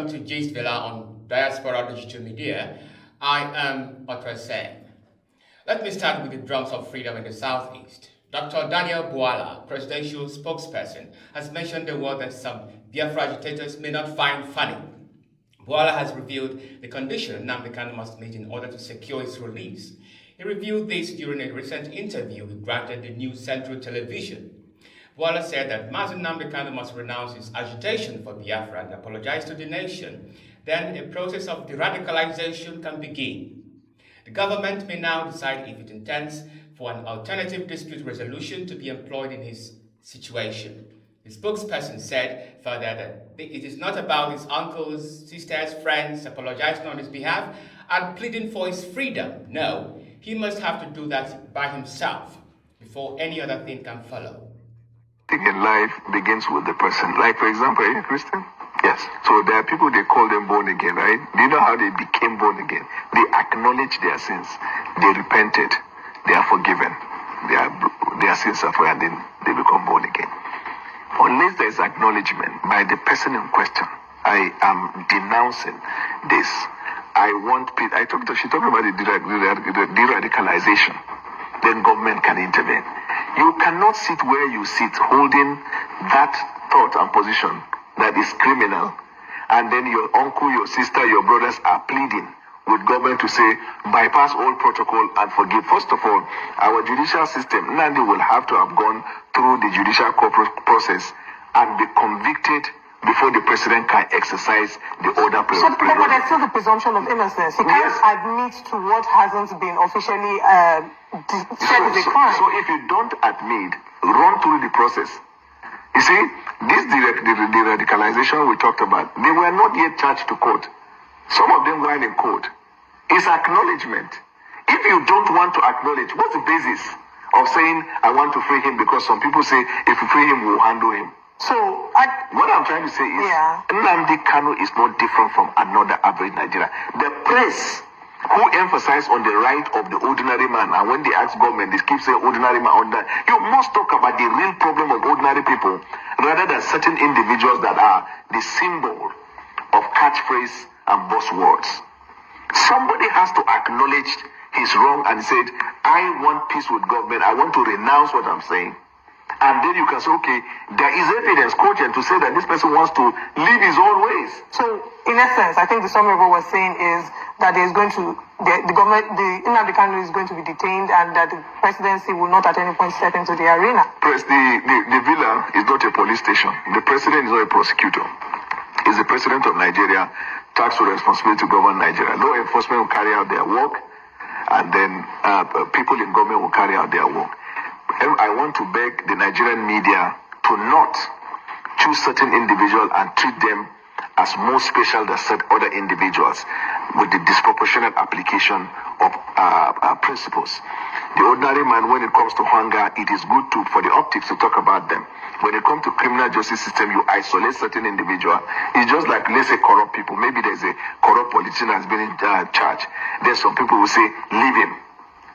welcome to Gist Villa on Diaspora Digital Media. I am Otra Sen. Let me start with the drums of freedom in the southeast. Dr. Daniel Bwala, presidential spokesperson, has mentioned the word that some Biafra agitators may not find funny. Bwala has revealed the condition Nnamdi Kanu must meet in order to secure his release. He revealed this during a recent interview he granted the New Central Television. Bwala said that Mazen Nnamdi Kanu must renounce his agitation for Biafra and apologize to the nation. Then a process of de-radicalization can begin. The government may now decide if it intends for an alternative dispute resolution to be employed in his situation. The spokesperson said further that it is not about his uncles, sisters, friends apologizing on his behalf and pleading for his freedom. No, he must have to do that by himself before any other thing can follow. In life begins with the person. Like, for example, are you a Christian? Yes. So there are people, they call them born again, right? Do you know how they became born again? They acknowledge their sins. They repented. They are forgiven. Their sins are forgiven, and then they become born again. Unless there is acknowledgement by the person in question, I am denouncing this. She talked about the de-radicalization. Then government can intervene. You cannot sit where you sit holding that thought and position that is criminal, and then your uncle, your sister, your brothers are pleading with government to say, bypass all protocol and forgive. First of all, our judicial system, Nnamdi will have to have gone through the judicial process and be convicted before the president can exercise the order. But there's still the presumption of innocence. He can't admit to what hasn't been officially said as a crime. So if you don't admit, run through the process. You see, this de-radicalization we talked about, they were not yet charged to court. Some of them were in court. It's acknowledgement. If you don't want to acknowledge, what's the basis of saying, I want to free him? Because some people say, if you free him, we'll handle him. So, what I'm trying to say is, Nnamdi Kanu is not different from another average Nigerian. The press who emphasize on the right of the ordinary man, and when they ask government, they keep saying ordinary man, you must talk about the real problem of ordinary people, rather than certain individuals that are the symbol of catchphrase and buzzwords. Somebody has to acknowledge his wrong and said, I want peace with government, I want to renounce what I'm saying. And then you can say, okay, there is evidence cogent to say that this person wants to live his own ways. So, in essence, I think the summary of what we're saying is that there's going to, the government, the Nnamdi Kanu is going to be detained, and that the presidency will not at any point step into the arena. The villa is not a police station. The president is not a prosecutor. He's the president of Nigeria, tasked with responsibility to govern Nigeria. Law enforcement will carry out their work, and then people in government will carry out their work. I want to beg the Nigerian media to not choose certain individuals and treat them as more special than other individuals with the disproportionate application of principles. The ordinary man, when it comes to hunger, it is good for the optics to talk about them. When it comes to criminal justice system, you isolate certain individuals. It's just like, let's say, corrupt people. Maybe there's a corrupt politician that's been in charge. Then some people will say, leave him.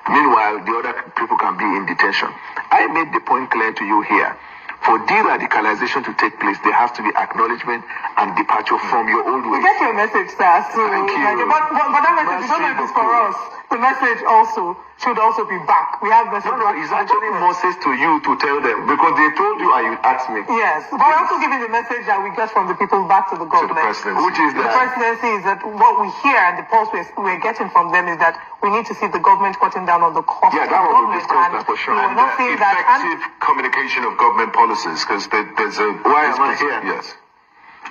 Meanwhile, the other people can be in detention. I made the point clear to you here. For de-radicalization to take place, there has to be acknowledgement and departure from your old ways. We get your message, sir. So, thank you. But that message, you don't know if it's for us. The message also should also be back. We have message. No, it's actually Moses to you to tell them, because they told you and you asked me. Yes, but we're also giving the message that we get from the people back to the government. To the presidency. Which is the presidency is that what we hear and the pulse we're getting from them is that we need to see the government cutting down on the cost of government. Yeah, that will discuss that for sure. And effective communication of government policies, because there's a... Why am I here? Yes.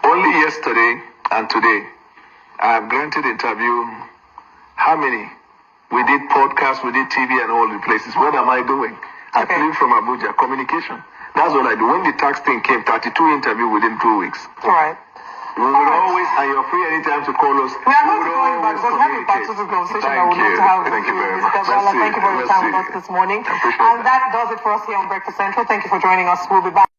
Only yesterday and today, I have granted interview. How many? We did podcasts, we did TV and all the places. What am I doing? I flew from Abuja. Communication. That's what I do. When the tax thing came, 32 interviews within 2 weeks. All right. We will always, and you're free anytime to call us. We are going to call you back because we have a particular conversation I would love to have with you, Mr. Bwala. Thank you for your time with us this morning. And that does it for us here on Breakfast Central. Thank you for joining us. We'll be back.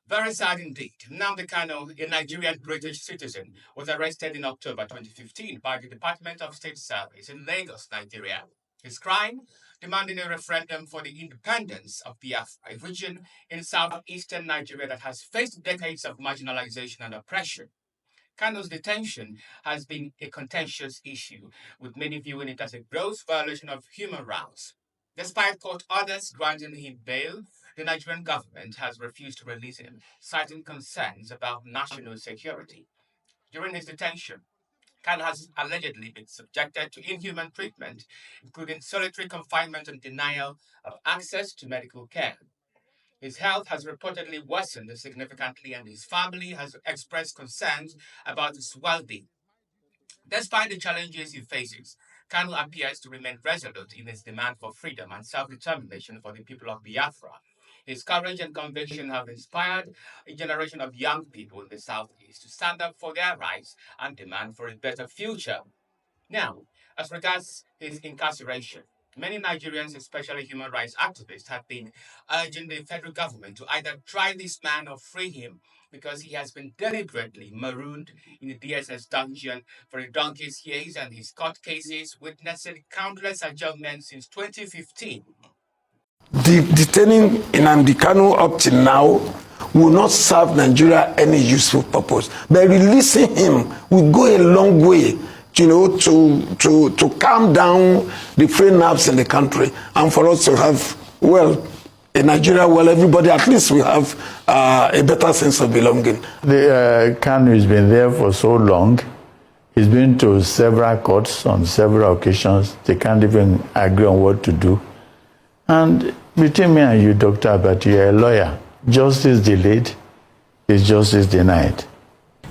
Very sad indeed. Nnamdi Kanu, a Nigerian British citizen, was arrested in October 2015 by the Department of State Service in Lagos, Nigeria. His crime? Demanding a referendum for the independence of Biafra, a region in southeastern Nigeria that has faced decades of marginalization and oppression. Kanu's detention has been a contentious issue, with many viewing it as a gross violation of human rights. Despite court orders granting him bail, the Nigerian government has refused to release him, citing concerns about national security. During his detention, Kanu has allegedly been subjected to inhuman treatment, including solitary confinement and denial of access to medical care. His health has reportedly worsened significantly, and his family has expressed concerns about his well-being. Despite the challenges he faces, Kanu appears to remain resolute in his demand for freedom and self-determination for the people of Biafra. His courage and conviction have inspired a generation of young people in the Southeast to stand up for their rights and demand for a better future. Now, as regards his incarceration, many Nigerians, especially human rights activists, have been urging the federal government to either try this man or free him because he has been deliberately marooned in the DSS dungeon for a donkey's years, and his court cases witnessing countless adjournments since 2015. Detaining Nnamdi Kanu up till now will not serve Nigeria any useful purpose. By releasing him will go a long way, to calm down the frayed nerves in the country, and for us to have, in Nigeria, everybody at least will have a better sense of belonging. The Kanu has been there for so long. He's been to several courts on several occasions. They can't even agree on what to do. And between me and you, Dr. Abati, you're a lawyer. Justice delayed is justice denied.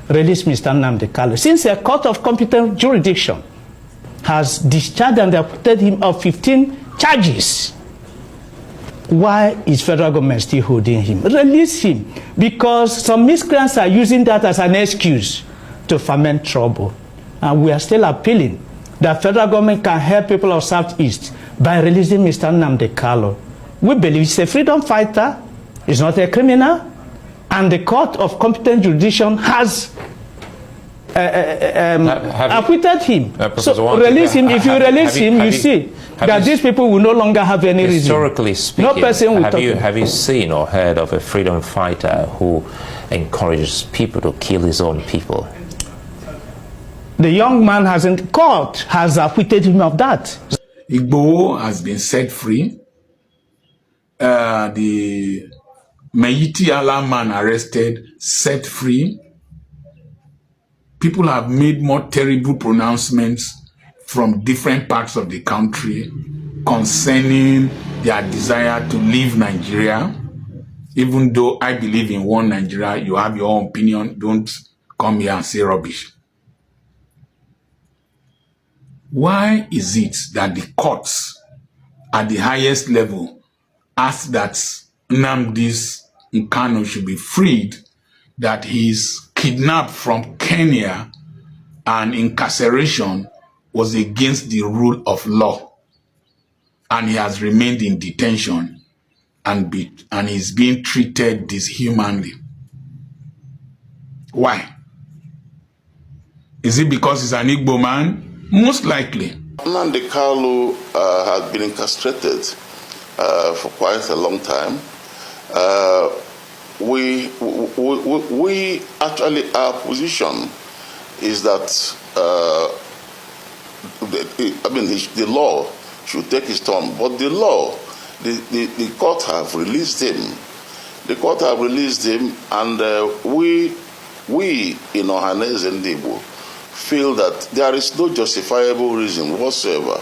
Release Mr. Nnamdi Kanu. Since a court of competent jurisdiction has discharged and acquitted him of 15 charges, why is federal government still holding him? Release him, because some miscreants are using that as an excuse to foment trouble. And we are still appealing that federal government can help people of Southeast by releasing Mr. Nnamdi Kanu. We believe he's a freedom fighter, he's not a criminal, and the court of competent jurisdiction has acquitted him. So release him. If you release him, you see that these people will no longer have any reason. Historically speaking, no person will have you seen or heard of a freedom fighter who encourages people to kill his own people? The young man court has acquitted him of that. Igbo has been set free. The Meiti Allah man arrested, set free. People have made more terrible pronouncements from different parts of the country concerning their desire to leave Nigeria. Even though I believe in one Nigeria, you have your own opinion. Don't come here and say rubbish. Why is it that the courts at the highest level ask that Nnamdi Kanu should be freed, that he's kidnapped from Kenya and incarceration was against the rule of law, and he has remained in detention and is being treated dishumanly? Why? Is it because he's an Igbo man? Most likely. Nnamdi Kanu has been incarcerated for quite a long time. We actually, our position is that the law should take its turn, but the law, the court have released him. The court have released him, and we in Ohanes and Igbo feel that there is no justifiable reason whatsoever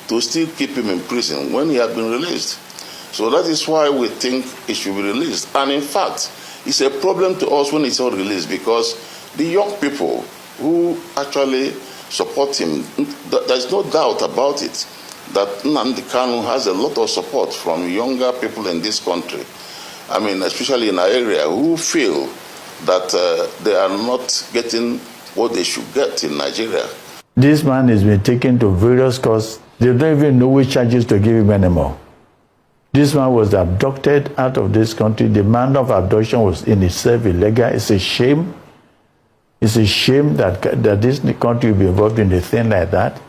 to still keep him in prison when he had been released. So that is why we think he should be released. And in fact, it's a problem to us when it's not released, because the young people who actually support him, there's no doubt about it, that Nnamdi Kanu has a lot of support from younger people in this country. I mean, especially in our area, who feel that they are not getting what they should get in Nigeria. This man has been taken to various courts. They don't even know which charges to give him anymore. This man was abducted out of this country. The manner of abduction was in itself illegal. It's a shame. It's a shame that this country will be involved in a thing like that.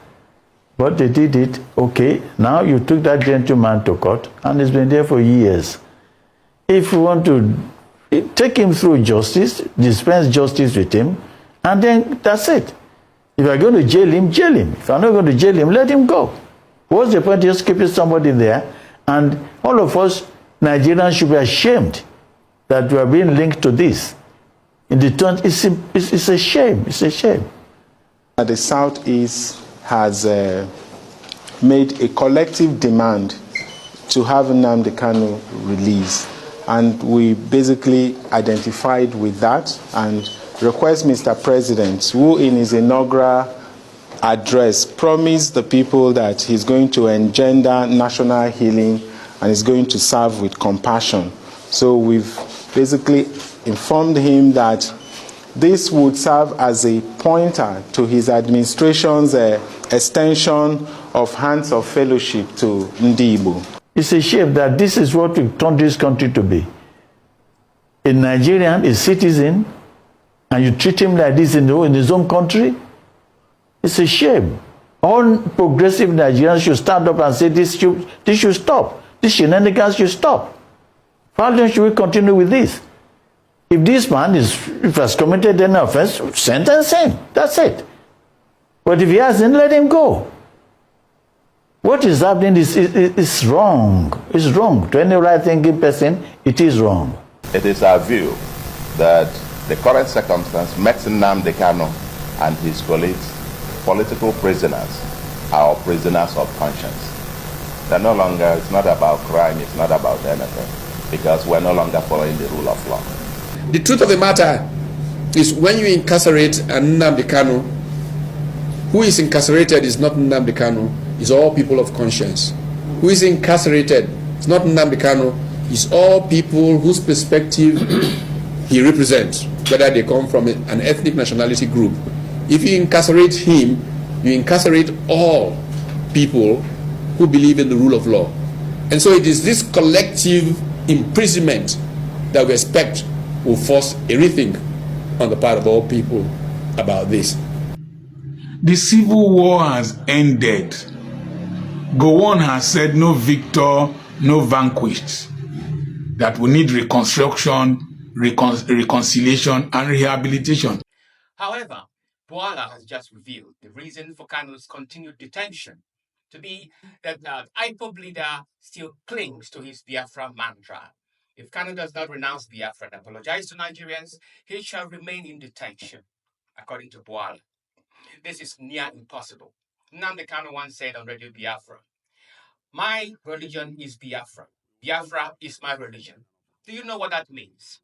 But they did it. Okay, now you took that gentleman to court, and he's been there for years. If you want to take him through justice, dispense justice with him, And then that's it. If you're going to jail him, jail him. If you're not going to jail him, let him go. What's the point of just keeping somebody there? And all of us Nigerians should be ashamed that we are being linked to this. It's a shame. It's a shame. The Southeast has made a collective demand to have Nnamdi Kanu released. And we basically identified with that and request Mr. President, who in his inaugural address promised the people that he's going to engender national healing and is going to serve with compassion. So we've basically informed him that this would serve as a pointer to his administration's extension of hands of fellowship to Ndibo. It's a shame that this is what we've turned this country to be. A Nigerian, a citizen, and you treat him like this in his own country? It's a shame. All progressive Nigerians should stand up and say this should stop. This shenanigans should stop. How long should we continue with this? If this man has committed an offense, sentence him. That's it. But if he hasn't, let him go. What is happening is wrong. It's wrong. To any right-thinking person, it is wrong. It is our view that the current circumstance makes Nnamdi Kanu and his colleagues political prisoners, our prisoners of conscience. They're no longer, it's not about crime, it's not about anything, because we're no longer following the rule of law. The truth of the matter is when you incarcerate Nnamdi Kanu, who is incarcerated is not Nnamdi Kanu, it's all people of conscience. Who is incarcerated is not Nnamdi Kanu, it's all people whose perspective he represents, whether they come from an ethnic nationality group. If you incarcerate him, you incarcerate all people who believe in the rule of law. And so it is this collective imprisonment that we expect will force a rethink on the part of all people about this. The civil war has ended. Gowon has said no victor, no vanquished. That we need reconstruction, reconciliation, and rehabilitation. However, Bwala has just revealed the reason for Kanu's continued detention to be that the IPOB leader still clings to his Biafra mantra. If Kanu does not renounce Biafra and apologize to Nigerians, he shall remain in detention, according to Bwala. This is near impossible. Nnamdi Kanu once said on Radio Biafra, "My religion is Biafra. Biafra is my religion." Do you know what that means?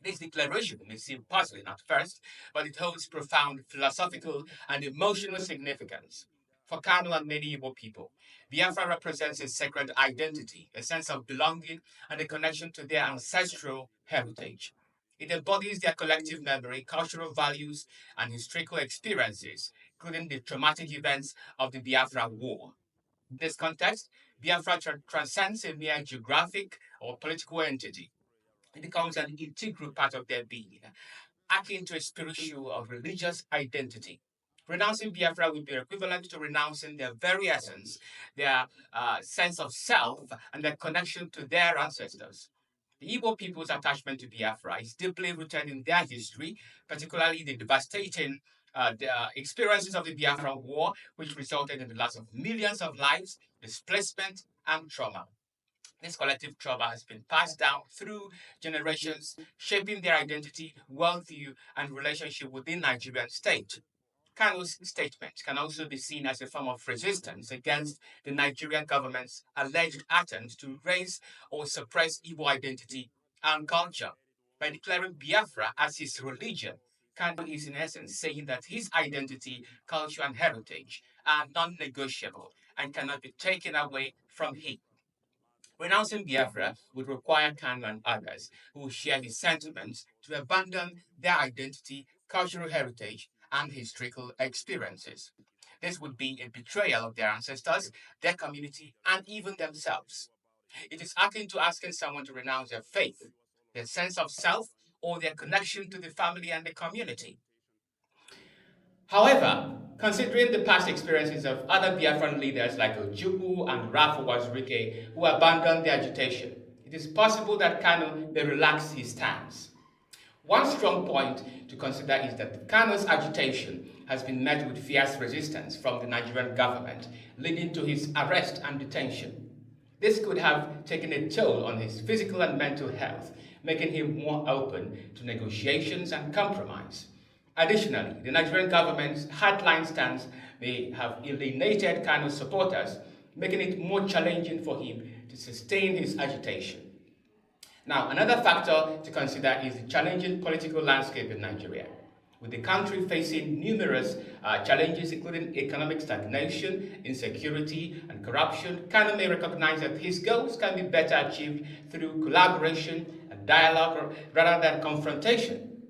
This declaration may seem puzzling at first, but it holds profound philosophical and emotional significance. For Kanu and many Igbo people, Biafra represents a sacred identity, a sense of belonging, and a connection to their ancestral heritage. It embodies their collective memory, cultural values, and historical experiences, including the traumatic events of the Biafra War. In this context, Biafra transcends a mere geographic or political entity. It becomes an integral part of their being, akin to a spiritual or religious identity. Renouncing Biafra would be equivalent to renouncing their very essence, their sense of self, and their connection to their ancestors. The Igbo people's attachment to Biafra is deeply rooted in their history, particularly the devastating experiences of the Biafra War, which resulted in the loss of millions of lives, displacement, and trauma. This collective trauma has been passed down through generations, shaping their identity, worldview, and relationship within Nigerian state. Kanu's statement can also be seen as a form of resistance against the Nigerian government's alleged attempts to erase or suppress Igbo identity and culture. By declaring Biafra as his religion, Kanu is in essence saying that his identity, culture, and heritage are non-negotiable and cannot be taken away from him. Renouncing Biafra would require Kanu and others who share his sentiments to abandon their identity, cultural heritage, and historical experiences. This would be a betrayal of their ancestors, their community, and even themselves. It is akin to asking someone to renounce their faith, their sense of self, or their connection to the family and the community. However, considering the past experiences of other Biafran leaders like Ojukwu and Rafu Wazirike who abandoned their agitation, it is possible that Kanu may relax his stance. One strong point to consider is that Kanu's agitation has been met with fierce resistance from the Nigerian government, leading to his arrest and detention. This could have taken a toll on his physical and mental health, making him more open to negotiations and compromise. Additionally, the Nigerian government's hardline stance may have alienated Kanu's supporters, making it more challenging for him to sustain his agitation. Now, another factor to consider is the challenging political landscape in Nigeria. With the country facing numerous challenges, including economic stagnation, insecurity, and corruption, Kanu may recognize that his goals can be better achieved through collaboration and dialogue rather than confrontation.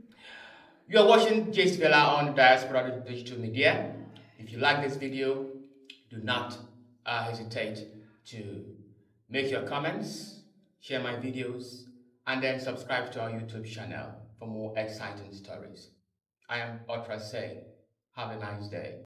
You are watching Bwala on Diaspora Digital Media. If you like this video, do not hesitate to make your comments, share my videos, and then subscribe to our YouTube channel for more exciting stories. I am Otra Say. Have a nice day.